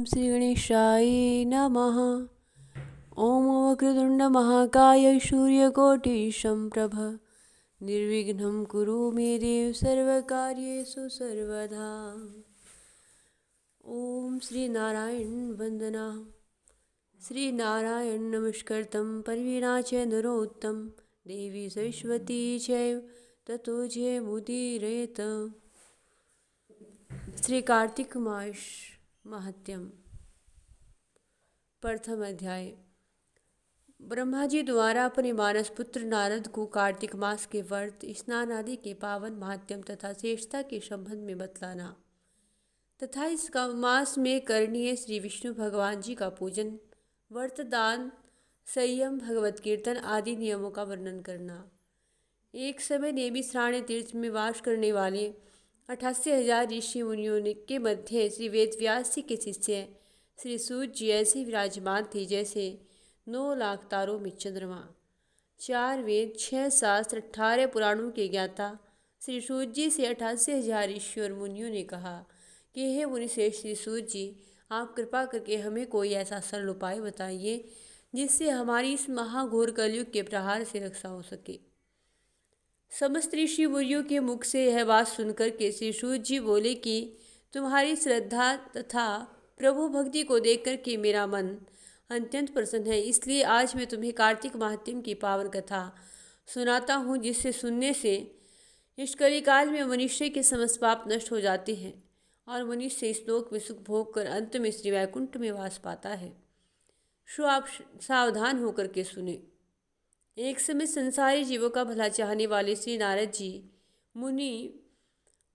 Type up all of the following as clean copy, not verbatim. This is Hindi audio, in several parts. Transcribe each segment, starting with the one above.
श्री गणेशाय नमः। ओम वक्रतुंड महाकाय सूर्यकोटि समप्रभ निर्विघ्नं कुरु मे देव सर्वकार्येषु सर्वदा। ओम श्री नारायण वंदना। श्री नारायण नमस्कृतं परवीना च नरोत्तम देवी सरस्वती चैव ततो जयमुदीरयेत्। श्री कार्तिक मास महात्म्यम। प्रथम अध्याय। ब्रह्मा जी द्वारा अपने मानस पुत्र नारद को कार्तिक मास के व्रत, स्नान आदि के पावन महात्म्य तथा श्रेष्ठता के संबंध में बतलाना तथा इस मास में करणीय श्री विष्णु भगवान जी का पूजन, व्रत, दान, संयम, भगवत कीर्तन आदि नियमों का वर्णन करना। एक समय नेमिषारण्य तीर्थ में वास करने वाले 88,000 ऋषि मुनियों के मध्य श्री वेदव्यास जी के शिष्य श्री सूत जी ऐसे विराजमान थे जैसे 9 लाख तारों में चंद्रमा। 4 वेद, 6 शास्त्र, 18 पुराणों के ज्ञाता श्री सूत जी से 88,000 ऋषि और मुनियों ने कहा कि हे मुनिश्रेष्ठ श्री सूत जी, आप कृपा करके हमें कोई ऐसा सरल उपाय बताइए जिससे हमारी इस महाघोर कलयुग के प्रहार से रक्षा हो सके। समस्त ऋषि मुनियों के मुख से यह बात सुनकर के श्री सूत जी बोले कि तुम्हारी श्रद्धा तथा प्रभु भक्ति को देखकर के मेरा मन अत्यंत प्रसन्न है, इसलिए आज मैं तुम्हें कार्तिक महात्म्य की पावन कथा सुनाता हूँ, जिससे सुनने से इस कलिकाल में मनुष्य के समस्त पाप नष्ट हो जाते हैं और मनुष्य इस लोक में सुख भोग कर अंत में श्री वैकुंठ में वास पाता है। सो आप सावधान होकर के सुने। एक समय संसारी जीवों का भला चाहने वाले श्री नारद जी मुनि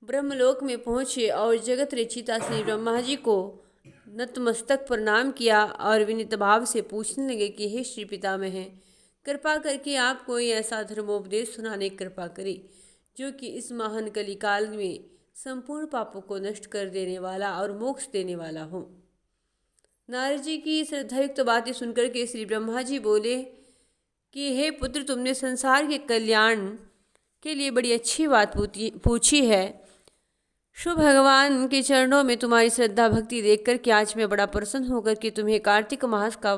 ब्रह्मलोक में पहुँचे और जगत रचिता श्री ब्रह्मा जी को नतमस्तक प्रणाम किया और विनीत भाव से पूछने लगे कि हे श्री पितामह, कृपा करके आप कोई ऐसा धर्मोपदेश सुनाने की कृपा करें जो कि इस महान कलिकाल में संपूर्ण पापों को नष्ट कर देने वाला और मोक्ष देने वाला हो। नारद जी की श्रद्धायुक्त बातें सुनकर के श्री ब्रह्मा जी बोले कि हे पुत्र, तुमने संसार के कल्याण के लिए बड़ी अच्छी बात पूछी है। शुभ भगवान के चरणों में तुम्हारी श्रद्धा भक्ति देखकर के आज मैं बड़ा प्रसन्न होकर के तुम्हें कार्तिक मास का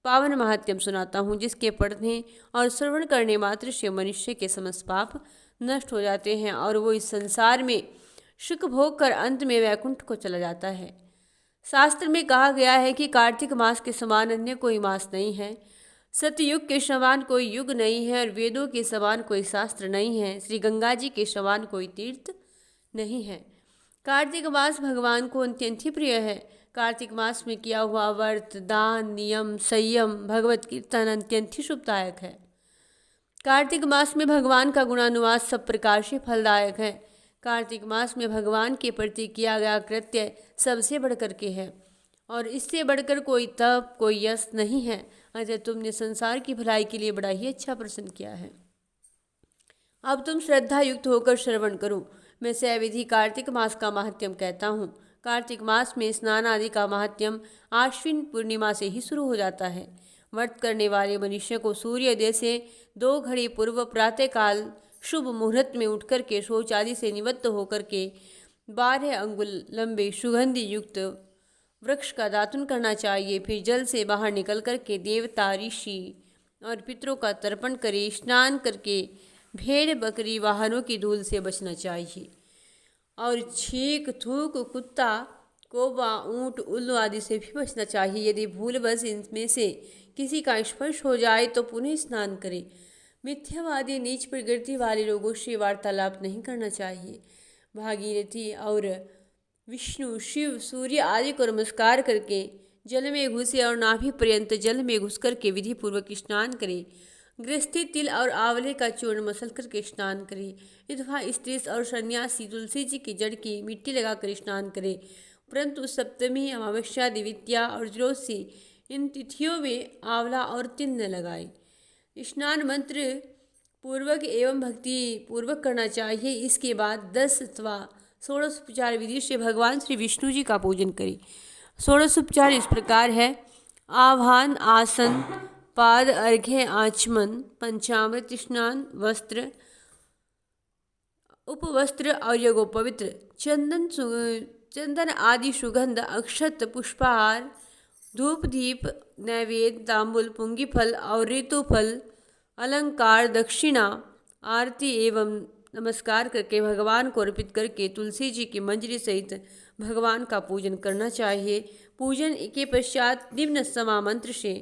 पावन महात्म्य सुनाता हूँ, जिसके पढ़ने और श्रवण करने मात्र से मनुष्य के समस्त पाप नष्ट हो जाते हैं और वो इस संसार में सुख भोग कर अंत में वैकुंठ को चला जाता है। शास्त्र में कहा गया है कि कार्तिक मास के समान अन्य कोई मास नहीं है, सतयुग के समान कोई युग नहीं है और वेदों के समान कोई शास्त्र नहीं है, श्री गंगा जी के समान कोई तीर्थ नहीं है। कार्तिक मास भगवान को अत्यंत ही प्रिय है। कार्तिक मास में किया हुआ व्रत, दान, नियम, संयम, भगवत कीर्तन अत्यंत ही शुभदायक है। कार्तिक मास में भगवान का गुणानुवाद सब प्रकार से फलदायक है। कार्तिक मास में भगवान के प्रति किया गया कृत्य सबसे बढ़कर के है और इससे बढ़कर कोई तप, कोई यश नहीं है। अतः तुमने संसार की भलाई के लिए बड़ा ही अच्छा प्रश्न किया है। अब तुम श्रद्धा युक्त होकर श्रवण करो। मैं सविधि कार्तिक मास का महात्म्य कहता हूँ। कार्तिक मास में स्नान आदि का महात्म्य आश्विन पूर्णिमा से ही शुरू हो जाता है। व्रत करने वाले मनुष्य को सूर्योदय से 2 घड़ी पूर्व प्रातःकाल शुभ मुहूर्त में उठकर के शौच आदि से निवृत्त होकर के 12 अंगुल लंबे सुगंधि युक्त वृक्ष का दातुन करना चाहिए। फिर जल से बाहर निकल कर के देवता, ऋषि और पितरों का तर्पण करे। स्नान करके भेड़, बकरी, वाहनों की धूल से बचना चाहिए और छींक, थूक, कुत्ता, कौवा, ऊंट, उल्लू आदि से भी बचना चाहिए। यदि भूलवश इनमें से किसी का स्पर्श हो जाए तो पुनः स्नान करें। मिथ्यावादी, नीच प्रकृति वाले लोगों से वार्तालाप नहीं करना चाहिए। भागीरथी और विष्णु, शिव, सूर्य आदि को नमस्कार करके जल में घुसे और नाभि पर्यंत जल में घुस करके विधि पूर्वक स्नान करें। गृहस्थी तिल और आंवले का चूर्ण मसल करके स्नान करें। विधवा, स्त्री और सन्यासी तुलसी जी की जड़ की मिट्टी लगाकर स्नान करें, परंतु सप्तमी, अमावस्या, द्वितीया और त्रयोदशी इन तिथियों में आंवला और तिल न लगाएं। स्नान मंत्र पूर्वक एवं भक्ति पूर्वक करना चाहिए। इसके बाद 10 अथवा 16 उपचार विधि से भगवान श्री विष्णु जी का पूजन करें। 16 उपचार इस प्रकार है: आह्वान, आसन, पाद अर्घ्य, आचमन, पंचामृत स्नान, वस्त्र, उपवस्त्र और यज्ञोपवित्र, चंदन आदि सुगंध अक्षत पुष्पहार धूप दीप नैवेद्य तांबुल पुंगी फल और ऋतु फल अलंकार दक्षिणा आरती एवं नमस्कार करके भगवान को अर्पित करके तुलसी जी की मंजरी सहित भगवान का पूजन करना चाहिए। पूजन के पश्चात निम्न समा मंत्र से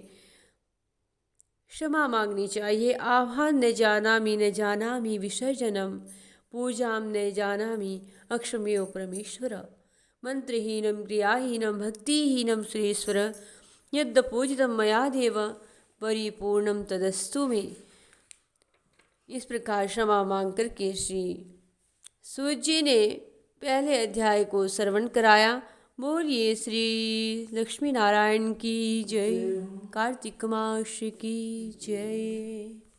क्षमा मांगनी चाहिए। आह्वान न जानामि विसर्जनम पूजाम न जानामि अक्षमेव परमेश्वर मंत्रहीनम क्रियाहीनम भक्तिहीनम सुरेश्वर यद् पूजितम मया देव परिपूर्णम तदस्तु में। इस प्रकार क्षमा मांग करके श्री सूत जी ने पहले अध्याय को श्रवण कराया। बोलिए श्री लक्ष्मी नारायण की जय, कार्तिक मास की जय।